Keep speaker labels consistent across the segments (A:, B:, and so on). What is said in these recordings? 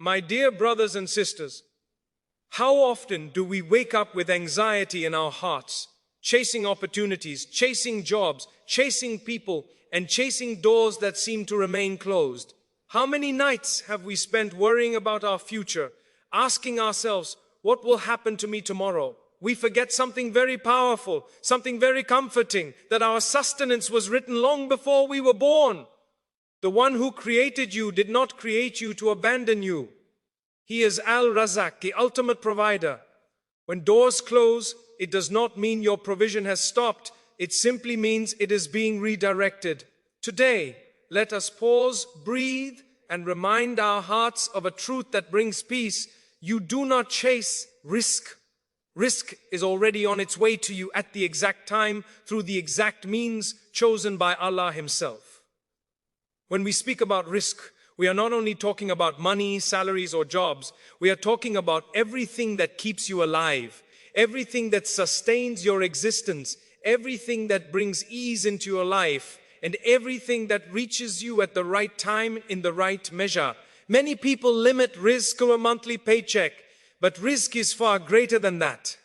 A: My dear brothers and sisters, how often do we wake up with anxiety in our hearts, chasing opportunities, chasing jobs, chasing people, and chasing doors that seem to remain closed? How many nights have we spent worrying about our future, asking ourselves, what will happen to me tomorrow? We forget something very powerful, something very comforting, that our sustenance was written long before we were born. The one who created you did not create you to abandon you. He is Al-Razak, the ultimate provider. When doors close, it does not mean your provision has stopped. It simply means it is being redirected. Today, let us pause, breathe, and remind our hearts of a truth that brings peace. You do not chase rizq. Rizq is already on its way to you at the exact time, through the exact means chosen by Allah Himself. When we speak about rizq, we are not only talking about money, salaries, or jobs. We are talking about everything that keeps you alive, everything that sustains your existence, everything that brings ease into your life, and everything that reaches you at the right time in the right measure. Many people limit rizq to a monthly paycheck, but rizq is far greater than that.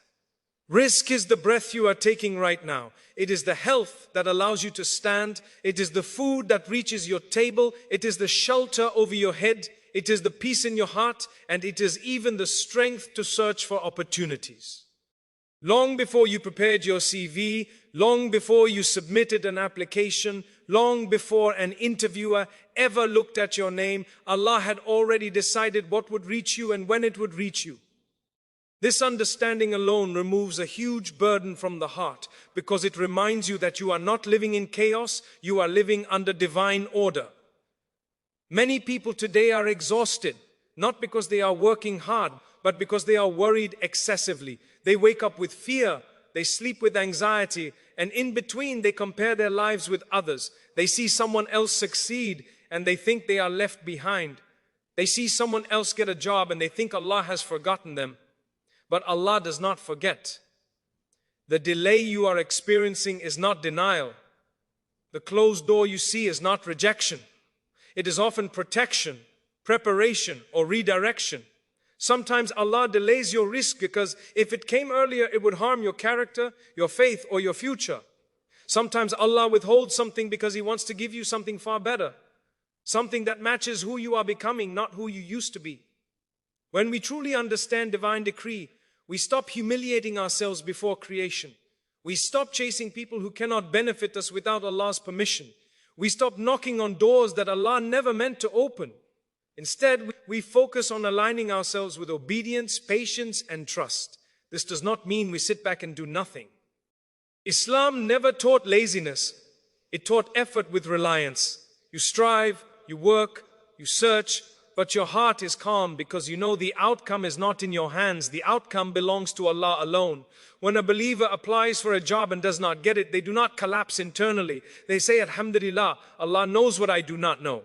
A: Rizq is the breath you are taking right now. It is the health that allows you to stand. It is the food that reaches your table. It is the shelter over your head. It is the peace in your heart. And it is even the strength to search for opportunities. Long before you prepared your CV, long before you submitted an application, long before an interviewer ever looked at your name, Allah had already decided what would reach you and when it would reach you. This understanding alone removes a huge burden from the heart, because it reminds you that you are not living in chaos, you are living under divine order. Many people today are exhausted, not because they are working hard, but because they are worried excessively. They wake up with fear, they sleep with anxiety, and in between they compare their lives with others. They see someone else succeed and they think they are left behind. They see someone else get a job and they think Allah has forgotten them. But Allah does not forget. The delay you are experiencing is not denial. The closed door you see is not rejection. It is often protection, preparation, or redirection. Sometimes Allah delays your rizq because if it came earlier, it would harm your character, your faith, or your future. Sometimes Allah withholds something because He wants to give you something far better. Something that matches who you are becoming, not who you used to be. When we truly understand divine decree, we stop humiliating ourselves before creation. We stop chasing people who cannot benefit us without Allah's permission. We stop knocking on doors that Allah never meant to open. Instead, we focus on aligning ourselves with obedience, patience, and trust. This does not mean we sit back and do nothing. Islam never taught laziness. It taught effort with reliance. You strive, you work, you search, but your heart is calm because you know the outcome is not in your hands. The outcome belongs to Allah alone. When a believer applies for a job and does not get it, they do not collapse internally. They say, Alhamdulillah, Allah knows what I do not know.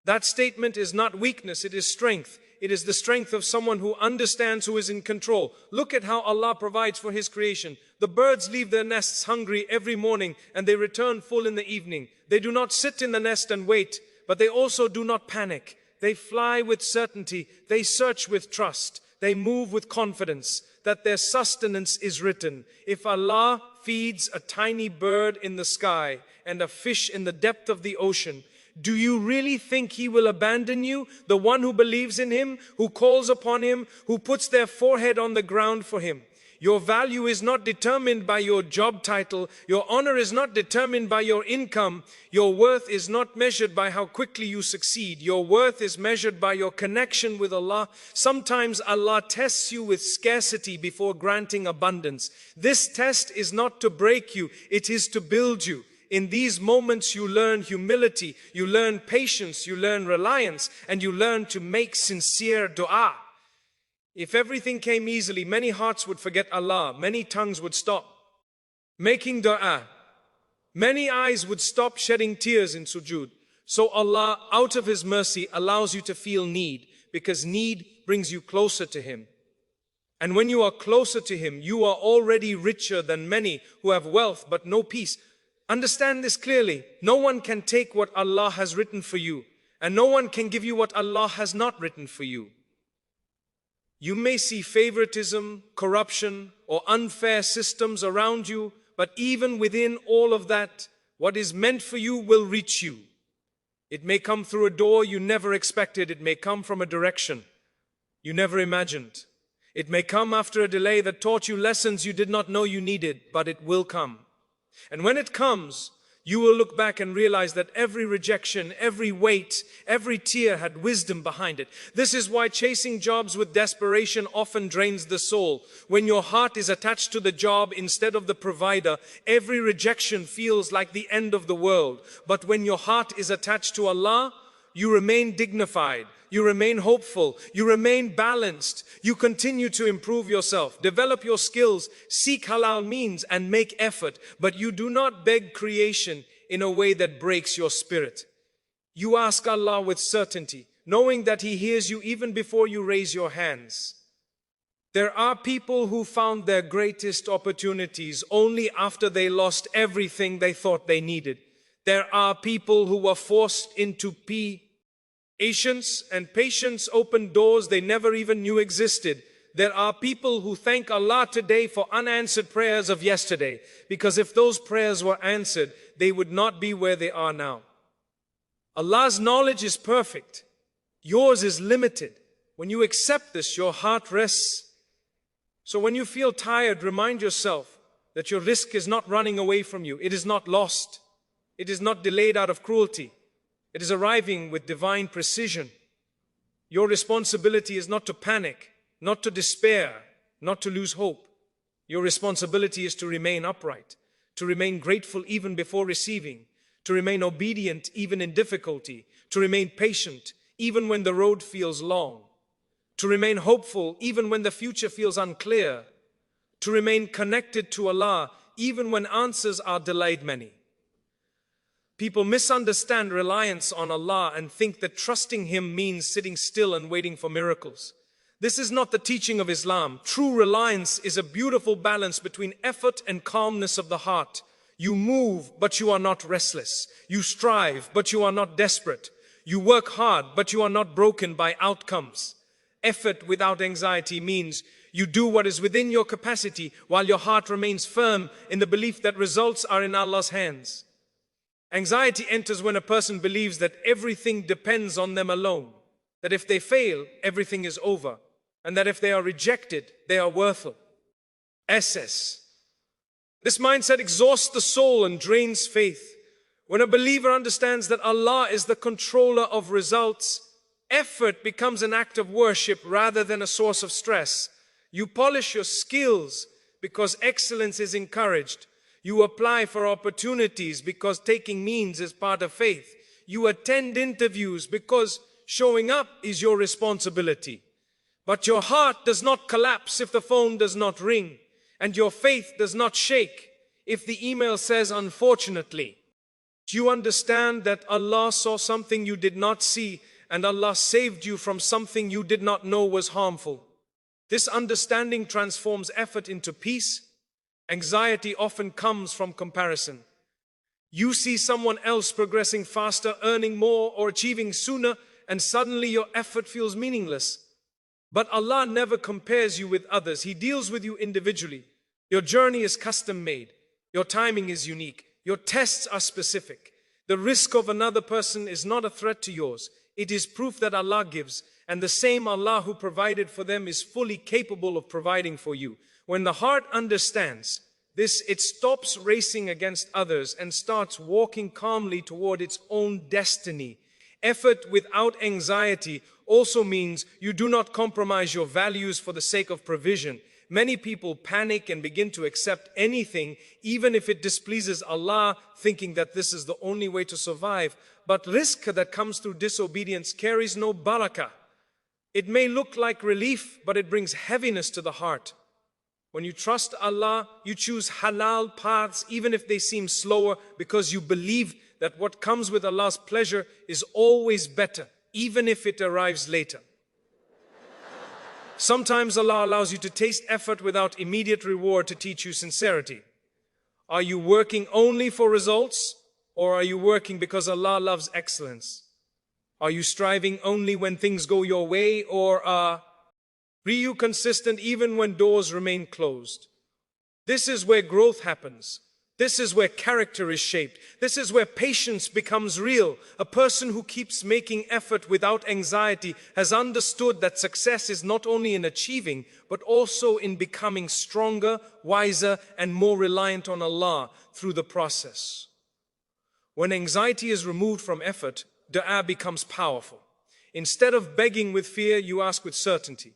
A: That statement is not weakness, it is strength. It is the strength of someone who understands who is in control. Look at how Allah provides for His creation. The birds leave their nests hungry every morning and they return full in the evening. They do not sit in the nest and wait, but they also do not panic. They fly with certainty. They search with trust. They move with confidence that their sustenance is written. If Allah feeds a tiny bird in the sky and a fish in the depth of the ocean, do you really think He will abandon you? The one who believes in Him, who calls upon Him, who puts their forehead on the ground for Him. Your value is not determined by your job title. Your honor is not determined by your income. Your worth is not measured by how quickly you succeed. Your worth is measured by your connection with Allah. Sometimes Allah tests you with scarcity before granting abundance. This test is not to break you, it is to build you. In these moments you learn humility, you learn patience, you learn reliance, and you learn to make sincere dua. If everything came easily, many hearts would forget Allah, many tongues would stop making dua, many eyes would stop shedding tears in sujood. So Allah, out of His mercy, allows you to feel need, because need brings you closer to Him. And when you are closer to Him, you are already richer than many who have wealth but no peace. Understand this clearly. No one can take what Allah has written for you. And no one can give you what Allah has not written for you. You may see favoritism, corruption, or unfair systems around you, but even within all of that, what is meant for you will reach you. It may come through a door you never expected. It may come from a direction you never imagined. It may come after a delay that taught you lessons you did not know you needed, but it will come. And when it comes, you will look back and realize that every rejection, every weight, every tear had wisdom behind it. This is why chasing jobs with desperation often drains the soul. When your heart is attached to the job instead of the provider, every rejection feels like the end of the world. But when your heart is attached to Allah, you remain dignified, you remain hopeful, you remain balanced, you continue to improve yourself, develop your skills, seek halal means and make effort, but you do not beg creation in a way that breaks your spirit. You ask Allah with certainty, knowing that He hears you even before you raise your hands. There are people who found their greatest opportunities only after they lost everything they thought they needed. There are people who were forced into patience, and patience opened doors they never even knew existed. There are people who thank Allah today for unanswered prayers of yesterday, because if those prayers were answered, they would not be where they are now. Allah's knowledge is perfect. Yours is limited. When you accept this, your heart rests. So when you feel tired, remind yourself that your rizq is not running away from you. It is not lost. It is not delayed out of cruelty. It is arriving with divine precision. Your responsibility is not to panic, not to despair, not to lose hope. Your responsibility is to remain upright, to remain grateful even before receiving, to remain obedient even in difficulty, to remain patient even when the road feels long, to remain hopeful even when the future feels unclear, to remain connected to Allah even when answers are delayed many. People misunderstand reliance on Allah and think that trusting Him means sitting still and waiting for miracles. This is not the teaching of Islam. True reliance is a beautiful balance between effort and calmness of the heart. You move, but you are not restless. You strive, but you are not desperate. You work hard, but you are not broken by outcomes. Effort without anxiety means you do what is within your capacity while your heart remains firm in the belief that results are in Allah's hands. Anxiety enters when a person believes that everything depends on them alone, that if they fail, everything is over, and that if they are rejected, they are worthless. This mindset exhausts the soul and drains faith. When a believer understands that Allah is the controller of results, effort becomes an act of worship rather than a source of stress. You polish your skills because excellence is encouraged. You apply for opportunities because taking means is part of faith. You attend interviews because showing up is your responsibility. But your heart does not collapse if the phone does not ring, and your faith does not shake if the email says unfortunately. Do you understand that Allah saw something you did not see, and Allah saved you from something you did not know was harmful? This understanding transforms effort into peace. Anxiety often comes from comparison. You see someone else progressing faster, earning more, or achieving sooner, and suddenly your effort feels meaningless. But Allah never compares you with others. He deals with you individually. Your journey is custom made. Your timing is unique. Your tests are specific. The risk of another person is not a threat to yours. It is proof that Allah gives, and the same Allah who provided for them is fully capable of providing for you. When the heart understands this, it stops racing against others and starts walking calmly toward its own destiny. Effort without anxiety also means you do not compromise your values for the sake of provision. Many people panic and begin to accept anything, even if it displeases Allah, thinking that this is the only way to survive. But rizq that comes through disobedience carries no barakah. It may look like relief, but it brings heaviness to the heart. When you trust Allah, you choose halal paths, even if they seem slower, because you believe that what comes with Allah's pleasure is always better, even if it arrives later. Sometimes Allah allows you to taste effort without immediate reward to teach you sincerity. Are you working only for results, or are you working because Allah loves excellence? Are you striving only when things go your way, or are you consistent even when doors remain closed? This is where growth happens. This is where character is shaped. This is where patience becomes real. A person who keeps making effort without anxiety has understood that success is not only in achieving, but also in becoming stronger, wiser, and more reliant on Allah through the process. When anxiety is removed from effort, dua becomes powerful. Instead of begging with fear, you ask with certainty.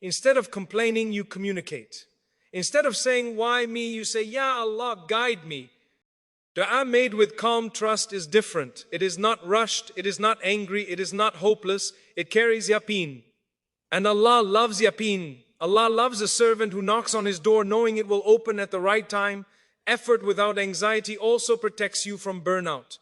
A: Instead of complaining, you communicate. Instead of saying, why me, you say, Ya Allah, guide me. Dua made with calm trust is different. It is not rushed, it is not angry, it is not hopeless. It carries yaqeen. And Allah loves yaqeen. Allah loves a servant who knocks on His door knowing it will open at the right time. Effort without anxiety also protects you from burnout.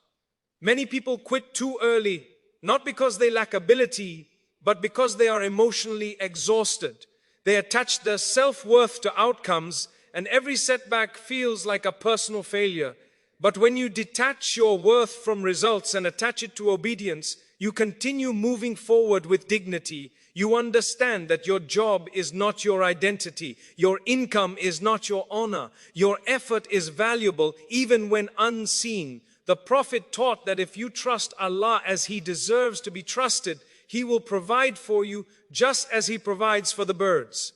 A: Many people quit too early, not because they lack ability, but because they are emotionally exhausted. They attach their self-worth to outcomes, and every setback feels like a personal failure. But when you detach your worth from results and attach it to obedience, you continue moving forward with dignity. You understand that your job is not your identity. Your income is not your honor. Your effort is valuable even when unseen. The Prophet taught that if you trust Allah as He deserves to be trusted, He will provide for you just as He provides for the birds.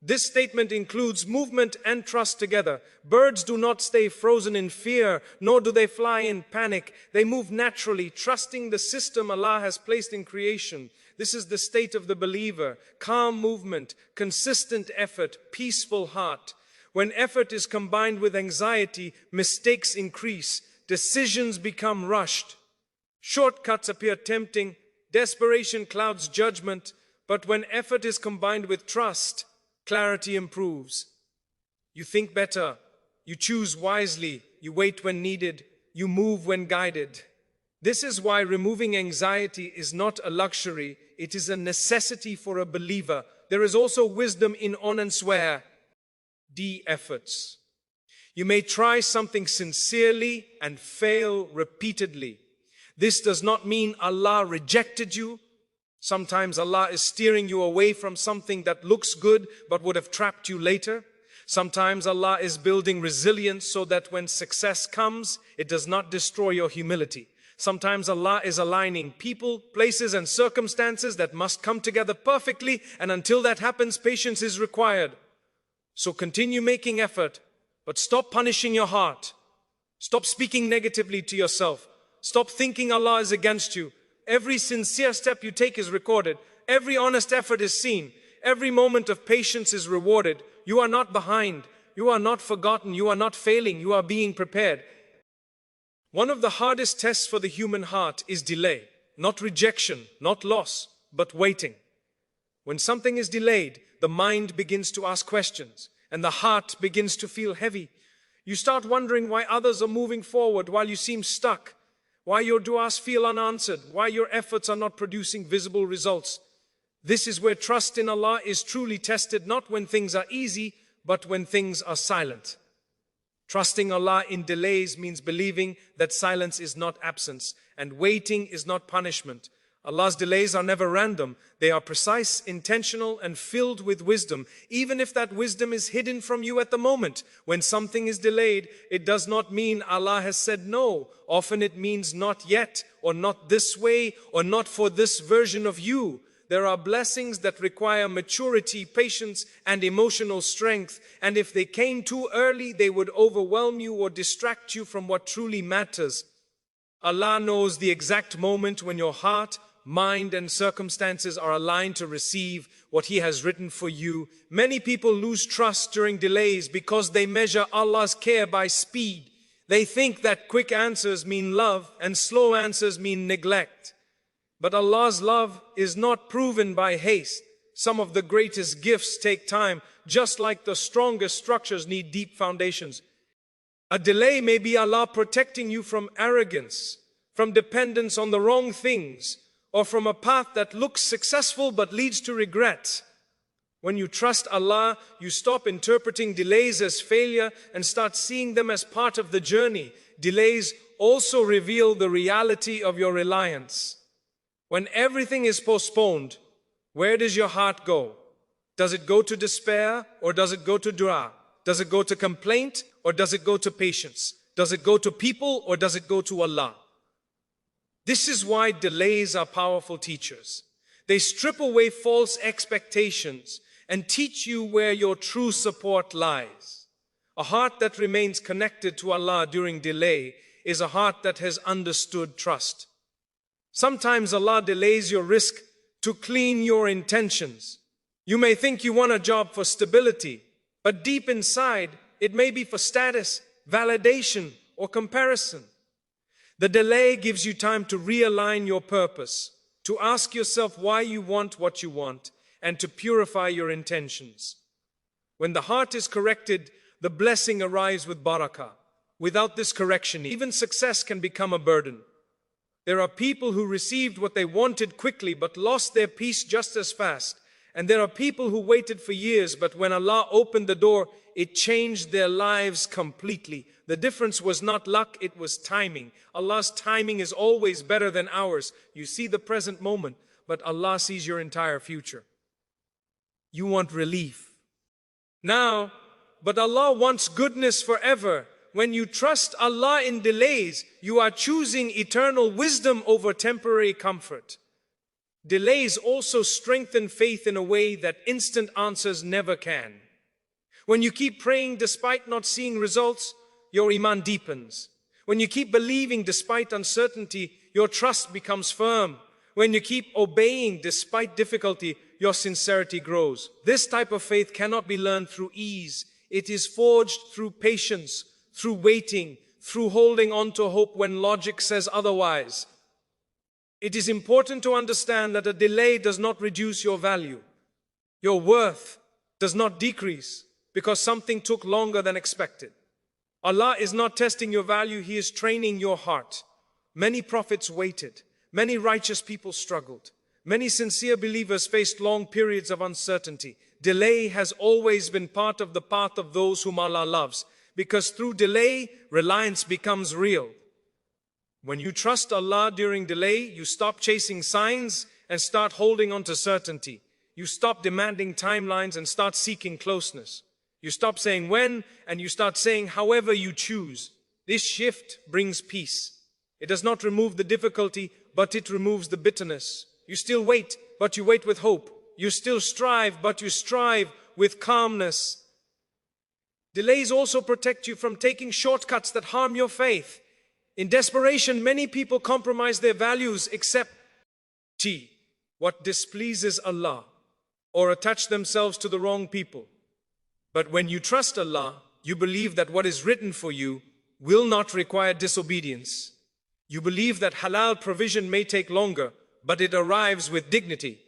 A: This statement includes movement and trust together. Birds do not stay frozen in fear, nor do they fly in panic. They move naturally, trusting the system Allah has placed in creation. This is the state of the believer: calm movement, consistent effort, peaceful heart. When effort is combined with anxiety, mistakes increase, decisions become rushed. Shortcuts appear tempting, desperation clouds judgment, but when effort is combined with trust, clarity improves. You think better, you choose wisely, you wait when needed, you move when guided. This is why removing anxiety is not a luxury, it is a necessity for a believer. There is also wisdom in on and swear efforts. You may try something sincerely and fail repeatedly. This does not mean Allah rejected you. Sometimes Allah is steering you away from something that looks good but would have trapped you later. Sometimes Allah is building resilience so that when success comes, it does not destroy your humility. Sometimes Allah is aligning people, places, and circumstances that must come together perfectly, and until that happens, patience is required. So continue making effort, but stop punishing your heart. Stop speaking negatively to yourself. Stop thinking Allah is against you. Every sincere step you take is recorded. Every honest effort is seen. Every moment of patience is rewarded. You are not behind. You are not forgotten. You are not failing. You are being prepared. One of the hardest tests for the human heart is delay. Not rejection, not loss, but waiting. When something is delayed, the mind begins to ask questions, and the heart begins to feel heavy. You start wondering why others are moving forward while you seem stuck. Why your du'as feel unanswered, why your efforts are not producing visible results. This is where trust in Allah is truly tested, not when things are easy, but when things are silent. Trusting Allah in delays means believing that silence is not absence, and waiting is not punishment. Allah's delays are never random. They are precise, intentional, and filled with wisdom, even if that wisdom is hidden from you at the moment. When something is delayed, it does not mean Allah has said no. Often it means not yet, or not this way, or not for this version of you. There are blessings that require maturity, patience, and emotional strength, and if they came too early, they would overwhelm you or distract you from what truly matters. Allah knows the exact moment when your heart, mind, and circumstances are aligned to receive what He has written for you. Many people lose trust during delays because they measure Allah's care by speed. They think that quick answers mean love and slow answers mean neglect. But Allah's love is not proven by haste. Some of the greatest gifts take time, just like the strongest structures need deep foundations. A delay may be Allah protecting you from arrogance, from dependence on the wrong things, or from a path that looks successful but leads to regret. When you trust Allah, you stop interpreting delays as failure and start seeing them as part of the journey. Delays also reveal the reality of your reliance. When everything is postponed, where does your heart go? Does it go to despair or does it go to dua? Does it go to complaint or does it go to patience? Does it go to people or does it go to Allah? This is why delays are powerful teachers. They strip away false expectations and teach you where your true support lies. A heart that remains connected to Allah during delay is a heart that has understood trust. Sometimes Allah delays your rizq to clean your intentions. You may think you want a job for stability, but deep inside, it may be for status, validation, or comparison. The delay gives you time to realign your purpose, to ask yourself why you want what you want, and to purify your intentions. When the heart is corrected, the blessing arrives with barakah. Without this correction, even success can become a burden. There are people who received what they wanted quickly but lost their peace just as fast. And there are people who waited for years, but when Allah opened the door, it changed their lives completely. The difference was not luck, it was timing. Allah's timing is always better than ours. You see the present moment, but Allah sees your entire future. You want relief now, but Allah wants goodness forever. When you trust Allah in delays, you are choosing eternal wisdom over temporary comfort. Delays also strengthen faith in a way that instant answers never can. When you keep praying despite not seeing results, your iman deepens. When you keep believing despite uncertainty, your trust becomes firm. When you keep obeying despite difficulty, your sincerity grows. This type of faith cannot be learned through ease. It is forged through patience, through waiting, through holding on to hope when logic says otherwise. It is important to understand that a delay does not reduce your value. Your worth does not decrease because something took longer than expected. Allah is not testing your value, He is training your heart. Many prophets waited. Many righteous people struggled. Many sincere believers faced long periods of uncertainty. Delay has always been part of the path of those whom Allah loves, because through delay, reliance becomes real. When you trust Allah during delay, you stop chasing signs and start holding on to certainty. You stop demanding timelines and start seeking closeness. You stop saying when and you start saying however you choose. This shift brings peace. It does not remove the difficulty, but it removes the bitterness. You still wait, but you wait with hope. You still strive, but you strive with calmness. Delays also protect you from taking shortcuts that harm your faith. In desperation, many people compromise their values except what displeases Allah, or attach themselves to the wrong people. But when you trust Allah, you believe that what is written for you will not require disobedience. You believe that halal provision may take longer, but it arrives with dignity.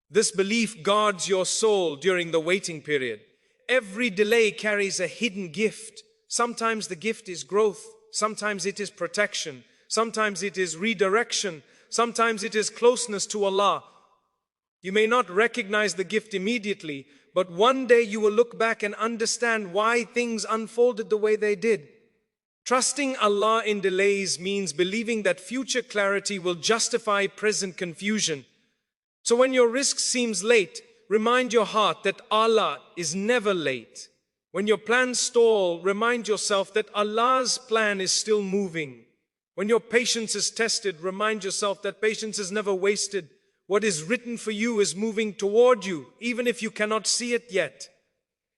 A: This belief guards your soul during the waiting period. Every delay carries a hidden gift. Sometimes the gift is growth. Sometimes it is protection. Sometimes it is redirection. Sometimes it is closeness to Allah. You may not recognize the gift immediately, but one day you will look back and understand why things unfolded the way they did. Trusting Allah in delays means believing that future clarity will justify present confusion. So when your rizq seems late, remind your heart that Allah is never late. When your plans stall, remind yourself that Allah's plan is still moving. When your patience is tested, remind yourself that patience is never wasted. What is written for you is moving toward you, even if you cannot see it yet.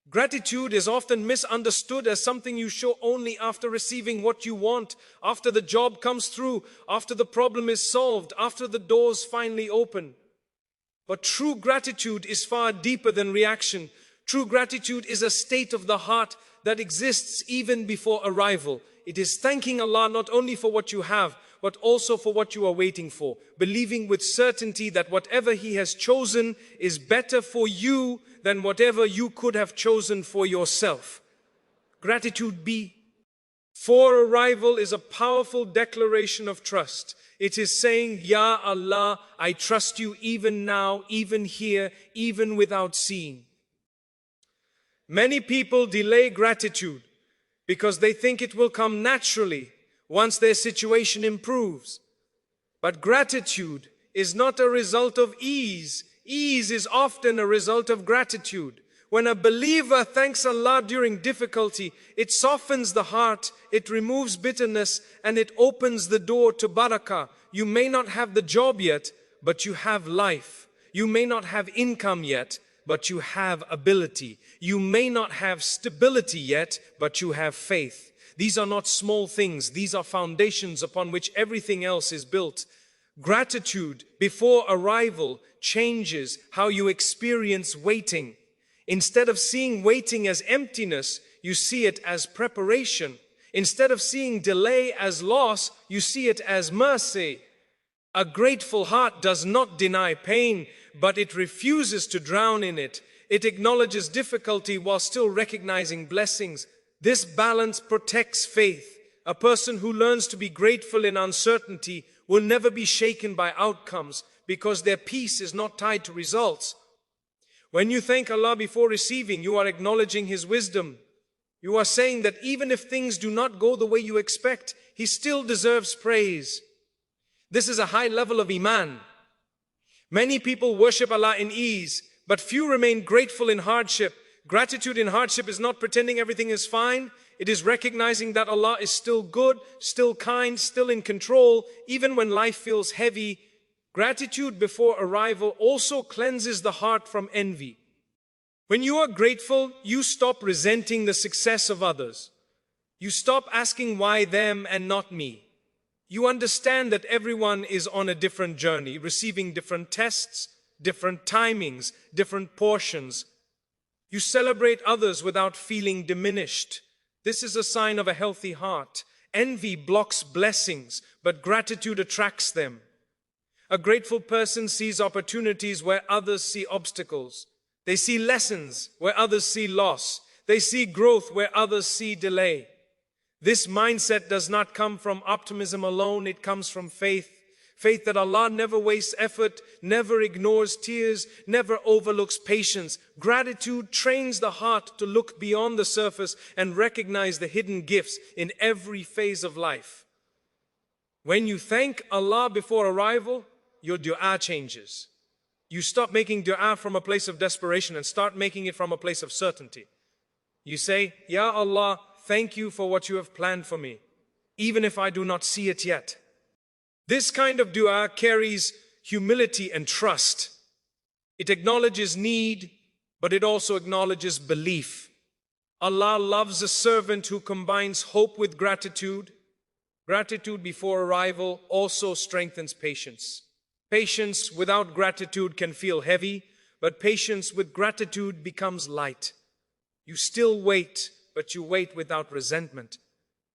A: Gratitude is often misunderstood as something you show only after receiving what you want, after the job comes through, after the problem is solved, after the doors finally open. But true gratitude is far deeper than reaction. True gratitude is a state of the heart that exists even before arrival. It is thanking Allah not only for what you have, but also for what you are waiting for, believing with certainty that whatever He has chosen is better for you than whatever you could have chosen for yourself. Gratitude before arrival is a powerful declaration of trust. It is saying, Ya Allah, I trust you even now, even here, even without seeing. Many people delay gratitude because they think it will come naturally once their situation improves. But gratitude is not a result of ease. Ease is often a result of gratitude. When a believer thanks Allah during difficulty, it softens the heart, it removes bitterness, and it opens the door to barakah. You may not have the job yet, but you have life. You may not have income yet, but you have ability. You may not have stability yet, but you have faith. These are not small things. These are foundations upon which everything else is built. Gratitude before arrival changes how you experience waiting. Instead of seeing waiting as emptiness, you see it as preparation. Instead of seeing delay as loss, you see it as mercy. A grateful heart does not deny pain, but it refuses to drown in it. It acknowledges difficulty while still recognizing blessings. This balance protects faith. A person who learns to be grateful in uncertainty will never be shaken by outcomes because their peace is not tied to results. When you thank Allah before receiving, you are acknowledging His wisdom. You are saying that even if things do not go the way you expect, He still deserves praise. This is a high level of Iman. Many people worship Allah in ease, but few remain grateful in hardship. Gratitude in hardship is not pretending everything is fine. It is recognizing that Allah is still good, still kind, still in control, even when life feels heavy. Gratitude before arrival also cleanses the heart from envy. When you are grateful, you stop resenting the success of others. You stop asking why them and not me. You understand that everyone is on a different journey, receiving different tests, different timings, different portions. You celebrate others without feeling diminished. This is a sign of a healthy heart. Envy blocks blessings, but gratitude attracts them. A grateful person sees opportunities where others see obstacles. They see lessons where others see loss. They see growth where others see delay. This mindset does not come from optimism alone, it comes from faith. Faith that Allah never wastes effort, never ignores tears, never overlooks patience. Gratitude trains the heart to look beyond the surface and recognize the hidden gifts in every phase of life. When you thank Allah before arrival, your dua changes. You stop making dua from a place of desperation and start making it from a place of certainty. You say, Ya Allah, thank you for what you have planned for me, even if I do not see it yet. This kind of dua carries humility and trust. It acknowledges need, but it also acknowledges belief. Allah loves a servant who combines hope with gratitude. Gratitude before arrival also strengthens patience. Patience without gratitude can feel heavy, but patience with gratitude becomes light. You still wait, but you wait without resentment.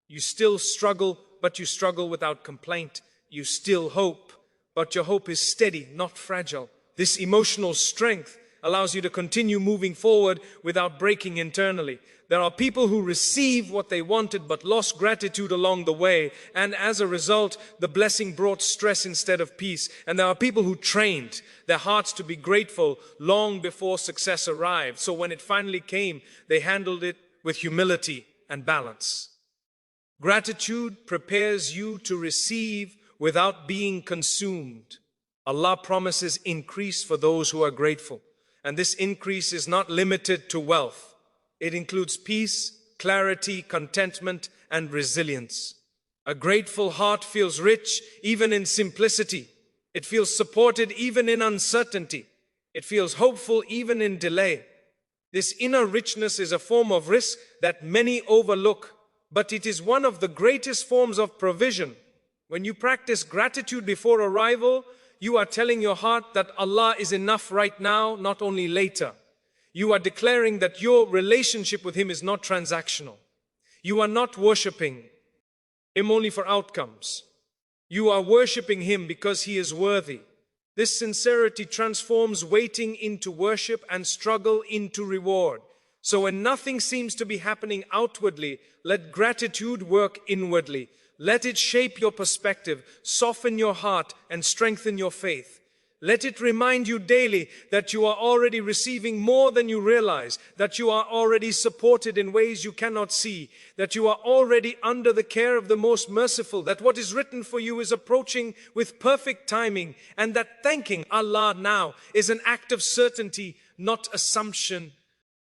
A: You still struggle, but you struggle without complaint. You still hope, but your hope is steady, not fragile. This emotional strength allows you to continue moving forward without breaking internally. There are people who receive what they wanted but lost gratitude along the way, and as a result, the blessing brought stress instead of peace. And there are people who trained their hearts to be grateful long before success arrived. So when it finally came, they handled it with humility and balance. Gratitude prepares you to receive without being consumed. Allah promises increase for those who are grateful. And this increase is not limited to wealth. It includes peace, clarity, contentment, and resilience. A grateful heart feels rich even in simplicity. It feels supported even in uncertainty. It feels hopeful even in delay. This inner richness is a form of rizq that many overlook, but it is one of the greatest forms of provision. When you practice gratitude before arrival, you are telling your heart that Allah is enough right now, not only later. You are declaring that your relationship with Him is not transactional. You are not worshipping Him only for outcomes. You are worshipping Him because He is worthy. This sincerity transforms waiting into worship and struggle into reward. So when nothing seems to be happening outwardly, let gratitude work inwardly. Let it shape your perspective, soften your heart, and strengthen your faith. Let it remind you daily that you are already receiving more than you realize, that you are already supported in ways you cannot see, that you are already under the care of the most merciful, that what is written for you is approaching with perfect timing, and that thanking Allah now is an act of certainty, not assumption